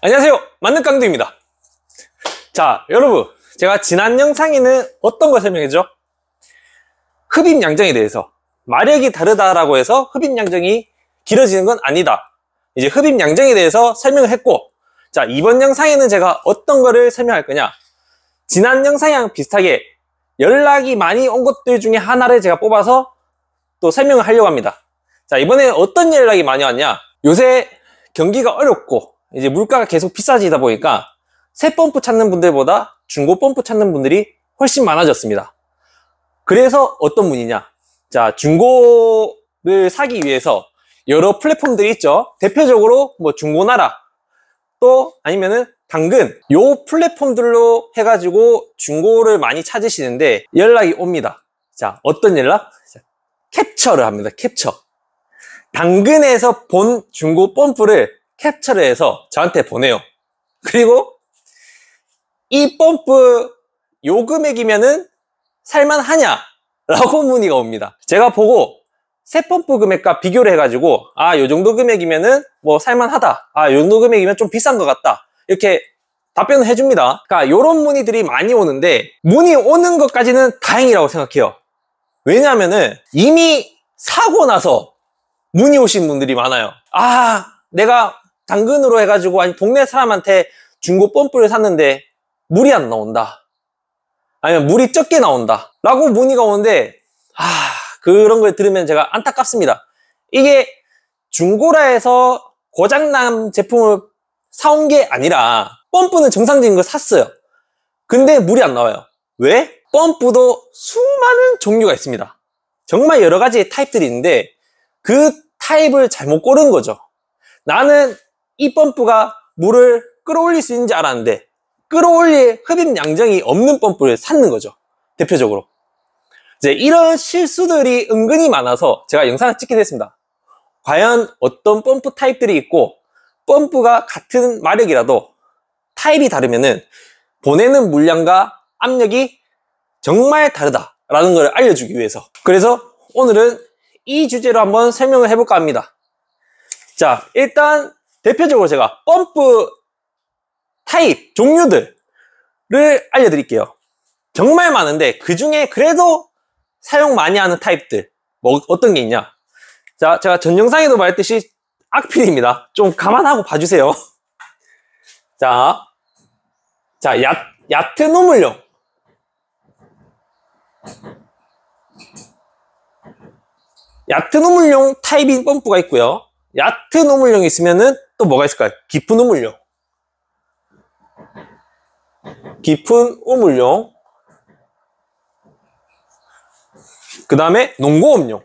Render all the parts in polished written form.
안녕하세요, 만능깡두입니다. 자, 여러분, 제가 지난 영상에는 어떤 걸 설명했죠? 흡입 양정에 대해서. 마력이 다르다라고 해서 흡입 양정이 길어지는 건 아니다. 이제 흡입 양정에 대해서 설명을 했고, 자, 이번 영상에는 제가 어떤 거를 설명할 거냐? 지난 영상이랑 비슷하게 연락이 많이 온 것들 중에 하나를 제가 뽑아서 또 설명을 하려고 합니다. 자, 이번에 어떤 연락이 많이 왔냐? 요새 경기가 어렵고 이제 물가가 계속 비싸지다 보니까 새 펌프 찾는 분들보다 중고 펌프 찾는 분들이 훨씬 많아졌습니다. 그래서 어떤 분이냐? 자, 중고를 사기 위해서 여러 플랫폼들이 있죠. 대표적으로 뭐 중고나라, 또 아니면은 당근, 요 플랫폼들로 해가지고 중고를 많이 찾으시는데 연락이 옵니다. 자, 어떤 연락? 캡처를 합니다. 캡처. 당근에서 본 중고 펌프를 캡처를 해서 저한테 보내요. 그리고 이 펌프 요 금액이면은 살만하냐? 라고 문의가 옵니다. 제가 보고 새 펌프 금액과 비교를 해가지고 요 정도 금액이면은 뭐 살만하다. 요 정도 금액이면 좀 비싼 것 같다. 이렇게 답변을 해줍니다. 그러니까 요런 문의들이 많이 오는데 문의 오는 것까지는 다행이라고 생각해요. 왜냐하면은 이미 사고 나서 문의 오신 분들이 많아요. 내가 당근으로 해가지고 아니 동네 사람한테 중고 펌프를 샀는데 물이 안 나온다. 아니면 물이 적게 나온다. 라고 문의가 오는데 그런 걸 들으면 제가 안타깝습니다. 이게 중고라 해서 고장난 제품을 사온 게 아니라 펌프는 정상적인 걸 샀어요. 근데 물이 안 나와요. 왜? 펌프도 수많은 종류가 있습니다. 정말 여러 가지 타입들이 있는데 그 타입을 잘못 고른 거죠. 나는 이 펌프가 물을 끌어올릴 수 있는지 알았는데 끌어올릴 흡입 양정이 없는 펌프를 샀는 거죠. 대표적으로. 이제 이런 실수들이 은근히 많아서 제가 영상을 찍게 됐습니다. 과연 어떤 펌프 타입들이 있고 펌프가 같은 마력이라도 타입이 다르면은 보내는 물량과 압력이 정말 다르다라는 걸 알려주기 위해서. 그래서 오늘은 이 주제로 한번 설명을 해볼까 합니다. 자, 일단 대표적으로 제가 펌프 타입, 종류들을 알려드릴게요. 정말 많은데 그 중에 그래도 사용 많이 하는 타입들 뭐 어떤 게 있냐? 자, 제가 전 영상에도 말했듯이 악필입니다. 좀 감안하고 봐주세요. 자, 얕은 우물용. 얕은 우물용 타입인 펌프가 있고요. 얕은 우물용이 있으면은 또 뭐가 있을까요? 깊은 우물용. 깊은 우물용. 그 다음에 농고음용.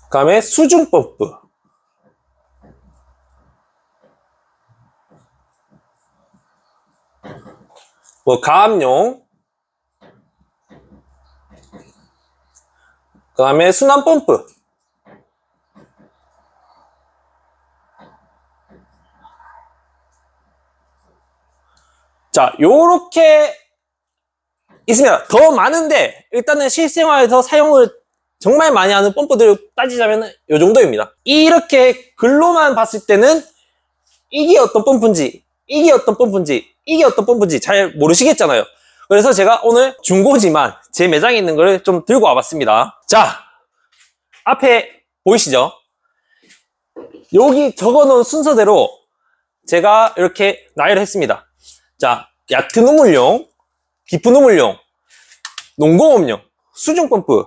그 다음에 수중 펌프. 뭐 가압용. 그 다음에 순환 펌프. 자, 요렇게 있으면 더 많은데 일단은 실생활에서 사용을 정말 많이 하는 펌프들을 따지자면 요 정도입니다. 이렇게 글로만 봤을 때는 이게 어떤 펌프인지 이게 어떤 펌프인지 이게 어떤 펌프인지 잘 모르시겠잖아요. 그래서 제가 오늘 중고지만 제 매장에 있는 걸 좀 들고 와봤습니다. 자, 앞에 보이시죠? 여기 적어놓은 순서대로 제가 이렇게 나열을 했습니다. 자, 얕은 우물용, 깊은 우물용, 농고음용, 수중 펌프,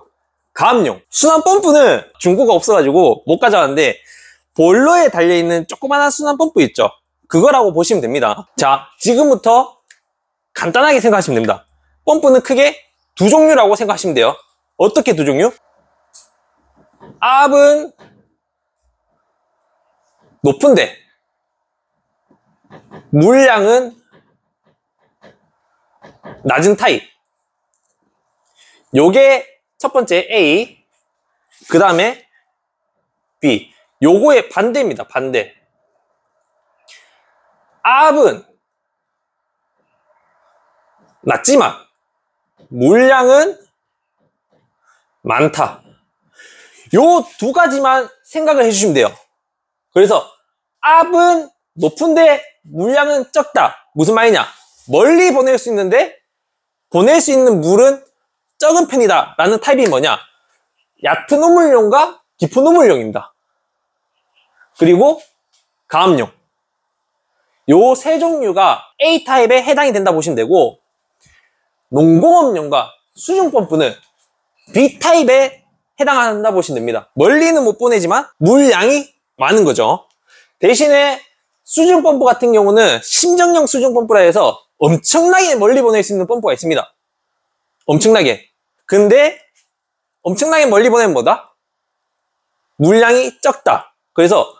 가압용. 순환 펌프는 중고가 없어가지고 못 가져왔는데 보일러에 달려있는 조그만한 순환 펌프 있죠? 그거라고 보시면 됩니다. 자, 지금부터 간단하게 생각하시면 됩니다. 펌프는 크게 두 종류라고 생각하시면 돼요. 어떻게 두 종류? 압은 높은데 물량은 낮은 타입. 요게 첫 번째 A, 그 다음에 B. 요거의 반대입니다. 반대. 압은 낮지만 물량은 많다. 요 두 가지만 생각을 해주시면 돼요. 그래서 압은 높은데 물량은 적다. 무슨 말이냐? 멀리 보낼 수 있는데 보낼 수 있는 물은 적은 편이다 라는 타입이 뭐냐? 얕은 우물용과 깊은 우물용입니다. 그리고 가압용, 요 세 종류가 A타입에 해당이 된다 보시면 되고, 농공업용과 수중펌프는 B타입에 해당한다 보시면 됩니다. 멀리는 못 보내지만 물량이 많은 거죠. 대신에 수중펌프 같은 경우는 심정형 수중펌프라 해서 엄청나게 멀리 보낼 수 있는 펌프가 있습니다. 엄청나게. 근데 엄청나게 멀리 보내면 뭐다? 물량이 적다. 그래서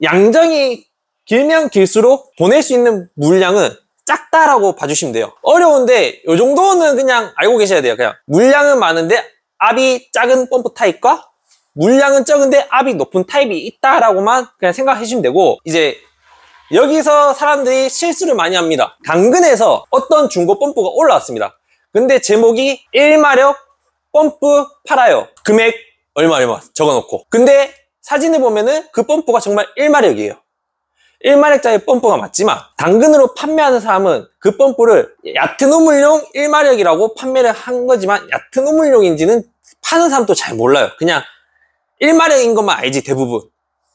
양정이 길면 길수록 보낼 수 있는 물량은 작다라고 봐주시면 돼요. 어려운데 이 정도는 그냥 알고 계셔야 돼요. 그냥 물량은 많은데 압이 작은 펌프 타입과 물량은 적은데 압이 높은 타입이 있다라고만 그냥 생각해 주시면 되고, 이제 여기서 사람들이 실수를 많이 합니다. 당근에서 어떤 중고 펌프가 올라왔습니다. 근데 제목이 1마력 펌프 팔아요. 금액 얼마 적어놓고. 근데 사진을 보면은 그 펌프가 정말 1마력이에요. 1마력짜리 펌프가 맞지만 당근으로 판매하는 사람은 그 펌프를 얕은 우물용 1마력이라고 판매를 한 거지만 얕은 우물용인지는 파는 사람도 잘 몰라요. 그냥 1마력인 것만 알지 대부분.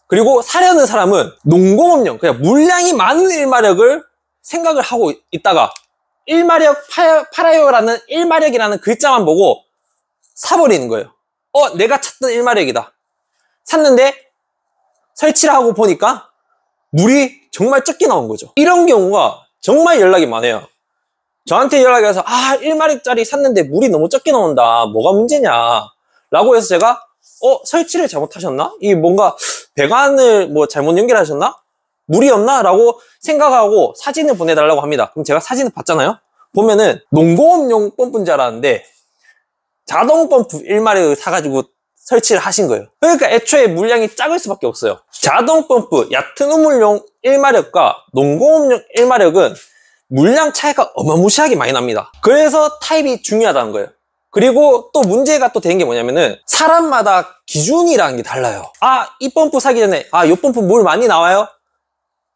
그리고 사려는 사람은 농공업용, 그냥 물량이 많은 1마력을 생각을 하고 있다가 1마력 팔아요라는 1마력이라는 글자만 보고 사버리는 거예요. 내가 찾던 1마력이다. 샀는데 설치를 하고 보니까 물이 정말 적게 나온 거죠. 이런 경우가 정말 연락이 많아요. 저한테 연락이 와서 1마력짜리 샀는데 물이 너무 적게 나온다. 뭐가 문제냐 라고 해서 제가 설치를 잘못하셨나? 이 뭔가 배관을 뭐 잘못 연결하셨나? 물이 없나? 라고 생각하고 사진을 보내달라고 합니다. 그럼 제가 사진을 봤잖아요. 보면은 농공업용 펌프인 줄 알았는데 자동 펌프 1마력을 사가지고 설치를 하신 거예요. 그러니까 애초에 물량이 작을 수밖에 없어요. 자동 펌프 얕은 우물용 1마력과 농공업용 1마력은 물량 차이가 어마무시하게 많이 납니다. 그래서 타입이 중요하다는 거예요. 그리고 또 문제가 또 되는 게 뭐냐면은 사람마다 기준이라는 게 달라요. 이 펌프 사기 전에 이 펌프 물 많이 나와요?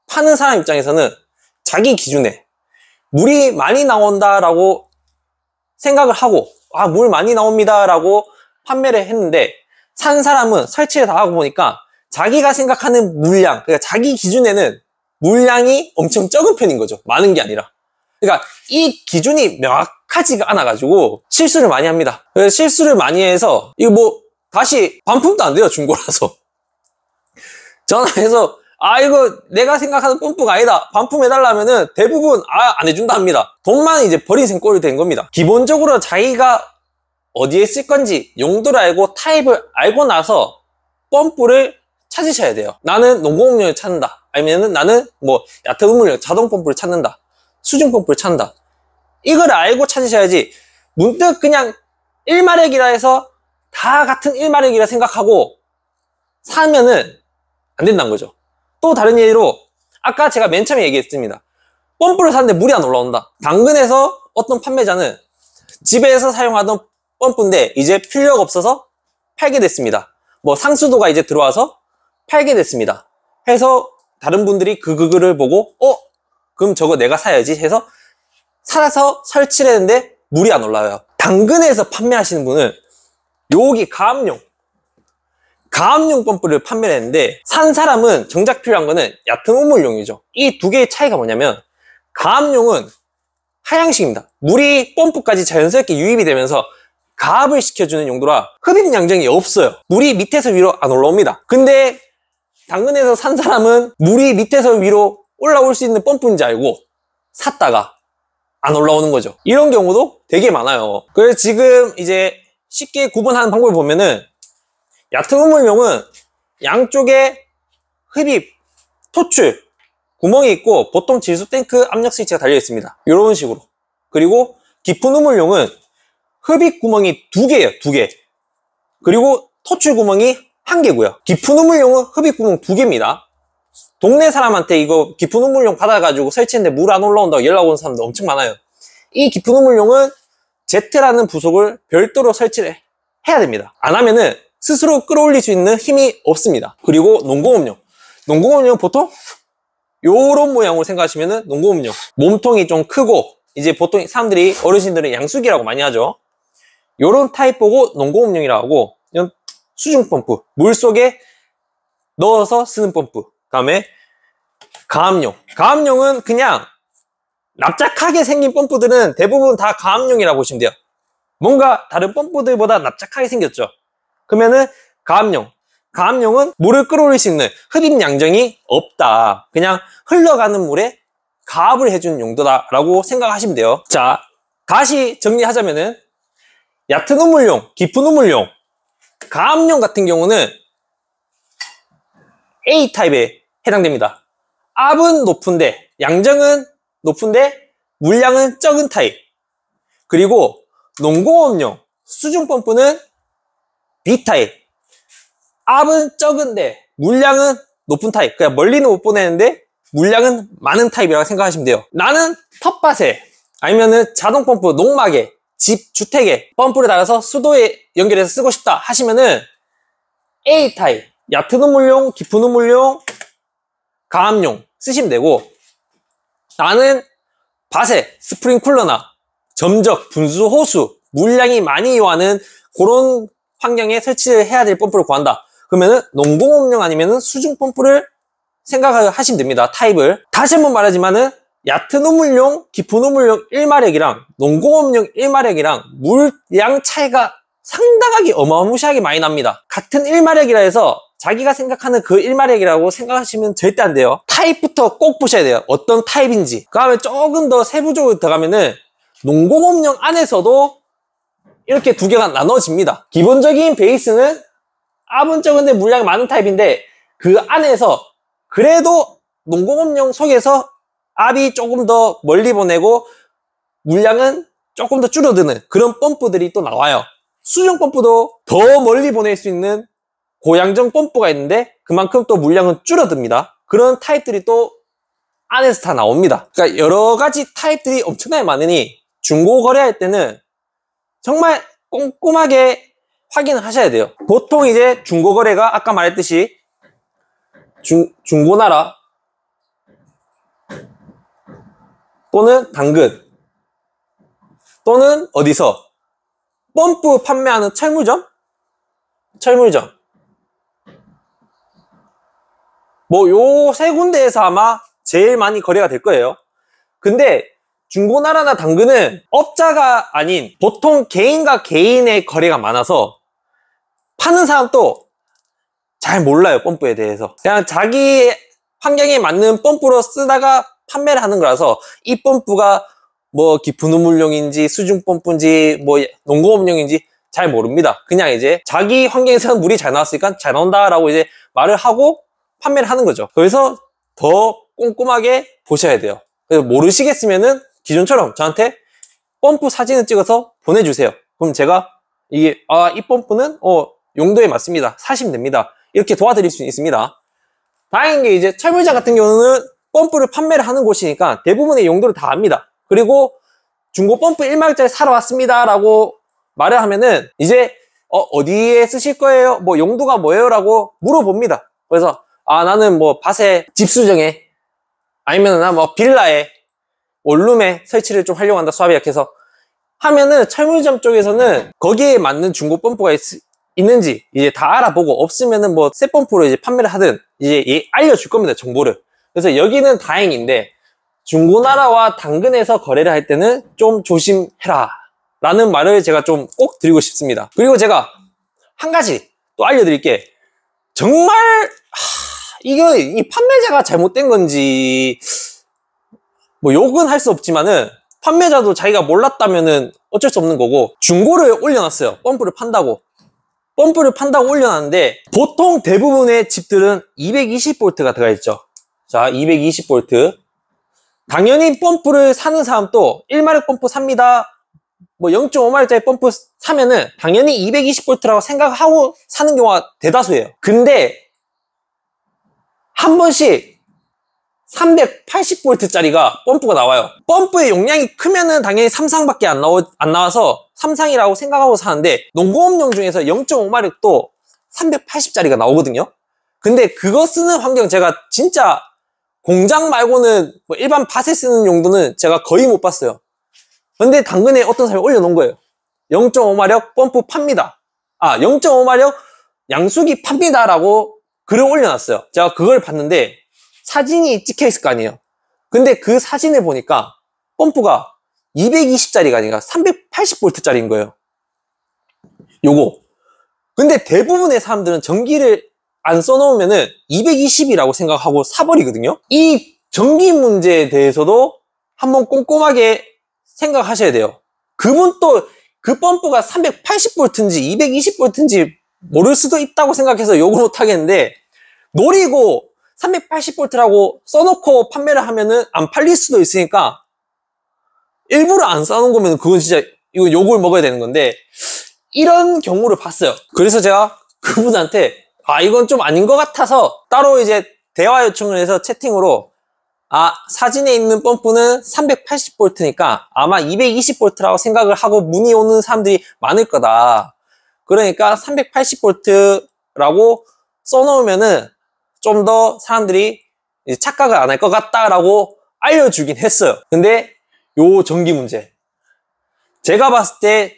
파는 사람 입장에서는 자기 기준에 물이 많이 나온다라고 생각을 하고 물 많이 나옵니다 라고 판매를 했는데, 산 사람은 설치를 다 하고 보니까 자기가 생각하는 물량, 그러니까 자기 기준에는 물량이 엄청 적은 편인 거죠. 많은 게 아니라. 그러니까 이 기준이 명확하지가 않아 가지고 실수를 많이 합니다. 그래서 실수를 많이 해서 이거 뭐 다시 반품도 안 돼요. 중고라서. 전화해서 이거 내가 생각하는 펌프가 아니다. 반품해달라면은 대부분 안 해준다 합니다. 돈만 이제 버린 셈꼴이 된 겁니다. 기본적으로 자기가 어디에 쓸 건지 용도를 알고 타입을 알고 나서 펌프를 찾으셔야 돼요. 나는 농공업용을 찾는다. 아니면은 나는 뭐 얕은 우물용 자동 펌프를 찾는다. 수중 펌프를 찾는다. 이걸 알고 찾으셔야지 문득 그냥 1마력이라 해서 다 같은 1마력이라 생각하고 사면은 안 된다는 거죠. 또 다른 예로 아까 제가 맨 처음에 얘기했습니다. 펌프를 샀는데 물이 안 올라온다. 당근에서 어떤 판매자는 집에서 사용하던 펌프인데 이제 필요가 없어서 팔게 됐습니다. 뭐 상수도가 이제 들어와서 팔게 됐습니다. 해서 다른 분들이 그 글을 보고 그럼 저거 내가 사야지 해서 사서 설치를 했는데 물이 안 올라와요. 당근에서 판매하시는 분은 여기 가압용 펌프를 판매를 했는데, 산 사람은 정작 필요한 거는 얕은 우물용이죠. 이 두 개의 차이가 뭐냐면 가압용은 하향식입니다. 물이 펌프까지 자연스럽게 유입이 되면서 가압을 시켜주는 용도라 흡입 양정이 없어요. 물이 밑에서 위로 안 올라옵니다. 근데 당근에서 산 사람은 물이 밑에서 위로 올라올 수 있는 펌프인지 알고 샀다가 안 올라오는 거죠. 이런 경우도 되게 많아요. 그래서 지금 이제 쉽게 구분하는 방법을 보면은 얕은 우물용은 양쪽에 흡입, 토출, 구멍이 있고 보통 질소 탱크 압력 스위치가 달려 있습니다. 이런 식으로. 그리고 깊은 우물용은 흡입 구멍이 2개예요. 2개. 그리고 토출 구멍이 1개고요. 깊은 우물용은 흡입 구멍 2개입니다. 동네 사람한테 이거 깊은 우물용 받아가지고 설치했는데 물 안 올라온다고 연락 오는 사람도 엄청 많아요. 이 깊은 우물용은 Z라는 부속을 별도로 설치를 해야 됩니다. 안 하면은 스스로 끌어올릴 수 있는 힘이 없습니다. 그리고 농공업용. 농공업용 보통 요런 모양으로 생각하시면은 농공업용. 몸통이 좀 크고, 이제 보통 사람들이, 어르신들은 양수기라고 많이 하죠. 요런 타입 보고 농공업용이라고 하고, 이런 수중 펌프. 물 속에 넣어서 쓰는 펌프. 다음에 가압용. 가압용은 그냥 납작하게 생긴 펌프들은 대부분 다 가압용이라고 보시면 돼요. 뭔가 다른 펌프들보다 납작하게 생겼죠. 그러면은 가압용. 가압용은 물을 끌어올릴 수 있는 흡입 양정이 없다. 그냥 흘러가는 물에 가압을 해주는 용도다라고 생각하시면 돼요. 자, 다시 정리하자면은 얕은 우물용, 깊은 우물용, 가압용 같은 경우는 A타입에 해당됩니다. 압은 높은데, 양정은 높은데 물량은 적은 타입. 그리고 농공업용 수중펌프는 B타입. 압은 적은데 물량은 높은 타입. 그냥 멀리는 못 보내는데 물량은 많은 타입이라고 생각하시면 돼요. 나는 텃밭에 아니면은 자동펌프, 농막에, 집, 주택에 펌프를 달아서 수도에 연결해서 쓰고 싶다 하시면은 A타입, 얕은 우물용, 깊은 우물용, 가압용 쓰시면 되고, 나는 밭에 스프링쿨러나 점적, 분수, 호수, 물량이 많이 요하는 그런 환경에 설치를 해야 될 펌프를 구한다. 그러면은 농공업용 아니면은 수중 펌프를 생각하시면 됩니다. 타입을. 다시 한번 말하지만은 얕은 우물용, 깊은 우물용 1마력이랑 농공업용 1마력이랑 물량 차이가 상당하게 어마무시하게 많이 납니다. 같은 1마력이라 해서 자기가 생각하는 그 1마력이라고 생각하시면 절대 안 돼요. 타입부터 꼭 보셔야 돼요. 어떤 타입인지. 그 다음에 조금 더 세부적으로 들어가면은 농공업용 안에서도 이렇게 두 개가 나눠집니다. 기본적인 베이스는 압은 적은데 물량이 많은 타입인데, 그 안에서 그래도 농공업용 속에서 압이 조금 더 멀리 보내고 물량은 조금 더 줄어드는 그런 펌프들이 또 나와요. 수중 펌프도 더 멀리 보낼 수 있는 고양정 펌프가 있는데 그만큼 또 물량은 줄어듭니다. 그런 타입들이 또 안에서 다 나옵니다. 그러니까 여러 가지 타입들이 엄청나게 많으니 중고 거래할 때는 정말 꼼꼼하게 확인을 하셔야 돼요. 보통 이제 중고 거래가 아까 말했듯이 중고나라 또는 당근 또는 어디서 펌프 판매하는 철물점 뭐 요 세 군데에서 아마 제일 많이 거래가 될 거예요. 근데 중고나라나 당근은 업자가 아닌 보통 개인과 개인의 거래가 많아서 파는 사람도 잘 몰라요. 펌프에 대해서 그냥 자기 환경에 맞는 펌프로 쓰다가 판매를 하는 거라서 이 펌프가 뭐 깊은 우물용인지 수중 펌프인지 뭐 농공업용인지 잘 모릅니다. 그냥 이제 자기 환경에서는 물이 잘 나왔으니까 잘 나온다 라고 이제 말을 하고 판매를 하는 거죠. 그래서 더 꼼꼼하게 보셔야 돼요. 그래서 모르시겠으면은 기존처럼 저한테 펌프 사진을 찍어서 보내주세요. 그럼 제가 이게 이 펌프는 용도에 맞습니다. 사시면 됩니다. 이렇게 도와드릴 수 있습니다. 다행인 게 이제 철물점 같은 경우는 펌프를 판매를 하는 곳이니까 대부분의 용도를 다 압니다. 그리고 중고 펌프 1마력짜리 사러 왔습니다 라고 말을 하면은 이제 어디에 쓰실 거예요? 뭐 용도가 뭐예요? 라고 물어봅니다. 그래서 나는 뭐 밭에 집수정에 아니면 나 뭐 빌라에 원룸에 설치를 좀 하려고 한다. 수압이 약해서 하면은 철물점 쪽에서는 거기에 맞는 중고 펌프가 있는지 이제 다 알아보고 없으면은 뭐 새 펌프로 이제 판매를 하든 이제 알려줄 겁니다. 정보를. 그래서 여기는 다행인데 중고나라와 당근에서 거래를 할 때는 좀 조심해라 라는 말을 제가 좀 꼭 드리고 싶습니다. 그리고 제가 한 가지 또 알려드릴 게 정말 이거 이 판매자가 잘못된 건지 뭐 욕은 할 수 없지만은 판매자도 자기가 몰랐다면은 어쩔 수 없는 거고 중고를 올려놨어요. 펌프를 판다고 올려놨는데 보통 대부분의 집들은 220V가 들어가 있죠. 자, 220V. 당연히 펌프를 사는 사람도 1마력 펌프 삽니다. 뭐 0.5마력짜리 펌프 사면은 당연히 220V라고 생각하고 사는 경우가 대다수예요. 근데 한 번씩 380V짜리가 펌프가 나와요. 펌프의 용량이 크면은 당연히 3상밖에 안 나와서 3상이라고 생각하고 사는데 농공업용 중에서 0.5마력도 380짜리가 나오거든요. 근데 그거 쓰는 환경 제가 진짜 공장 말고는 뭐 일반 밭에 쓰는 용도는 제가 거의 못 봤어요. 근데 당근에 어떤 사람이 올려놓은 거예요. 0.5마력 펌프 팝니다. 0.5마력 양수기 팝니다 라고 글을 올려놨어요. 제가 그걸 봤는데 사진이 찍혀 있을 거 아니에요. 근데 그 사진을 보니까 펌프가 220짜리가 아니라 380V짜리인 거예요. 요거. 근데 대부분의 사람들은 전기를 안 써놓으면은 220이라고 생각하고 사버리거든요. 이 전기 문제에 대해서도 한번 꼼꼼하게 생각하셔야 돼요. 그분 또 그 펌프가 380V인지 220V인지 모를 수도 있다고 생각해서 욕을 못 하겠는데, 노리고 380V라고 써놓고 판매를 하면은 안 팔릴 수도 있으니까 일부러 안 써놓은 거면 그건 진짜 이거 욕을 먹어야 되는 건데, 이런 경우를 봤어요. 그래서 제가 그분한테 이건 좀 아닌 것 같아서 따로 이제 대화 요청을 해서 채팅으로 사진에 있는 펌프는 380V니까 아마 220V라고 생각을 하고 문의 오는 사람들이 많을 거다. 그러니까 380V라고 써놓으면은 좀 더 사람들이 착각을 안 할 것 같다라고 알려주긴 했어요. 근데 요 전기 문제, 제가 봤을 때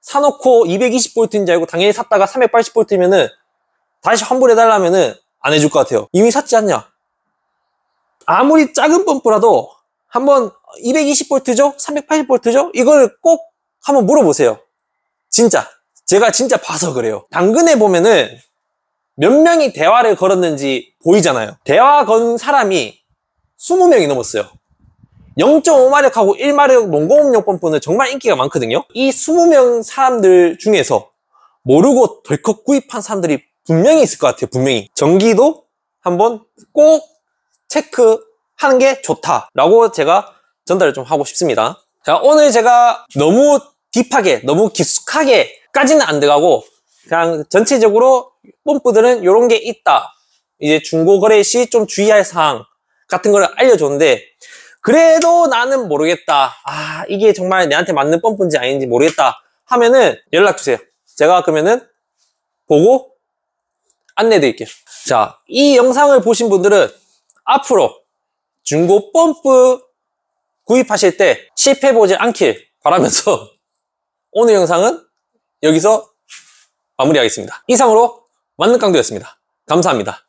사놓고 220V인 줄 알고 당연히 샀다가 380V면은 다시 환불해달라면은 안 해줄 것 같아요. 이미 샀지 않냐? 아무리 작은 펌프라도 한번 220V죠? 380V죠? 이걸 꼭 한번 물어보세요. 진짜. 제가 진짜 봐서 그래요. 당근에 보면은 몇 명이 대화를 걸었는지 보이잖아요. 대화 건 사람이 20명이 넘었어요. 0.5마력하고 1마력 몽고음용 펌프는 정말 인기가 많거든요. 이 20명 사람들 중에서 모르고 덜컥 구입한 사람들이 분명히 있을 것 같아요. 분명히. 전기도 한번 꼭 체크하는 게 좋다라고 제가 전달을 좀 하고 싶습니다. 자, 오늘 제가 너무 딥하게, 너무 깊숙하게까지는 안 들어가고 그냥 전체적으로 펌프들은 이런 게 있다, 이제 중고 거래 시 좀 주의할 사항 같은 걸 알려줬는데, 그래도 나는 모르겠다, 이게 정말 내한테 맞는 펌프인지 아닌지 모르겠다 하면은 연락주세요. 제가 그러면은 보고 안내 드릴게요. 자, 이 영상을 보신 분들은 앞으로 중고 펌프 구입하실 때 실패보지 않길 바라면서 오늘 영상은 여기서 마무리하겠습니다. 이상으로 만능깡도였습니다. 감사합니다.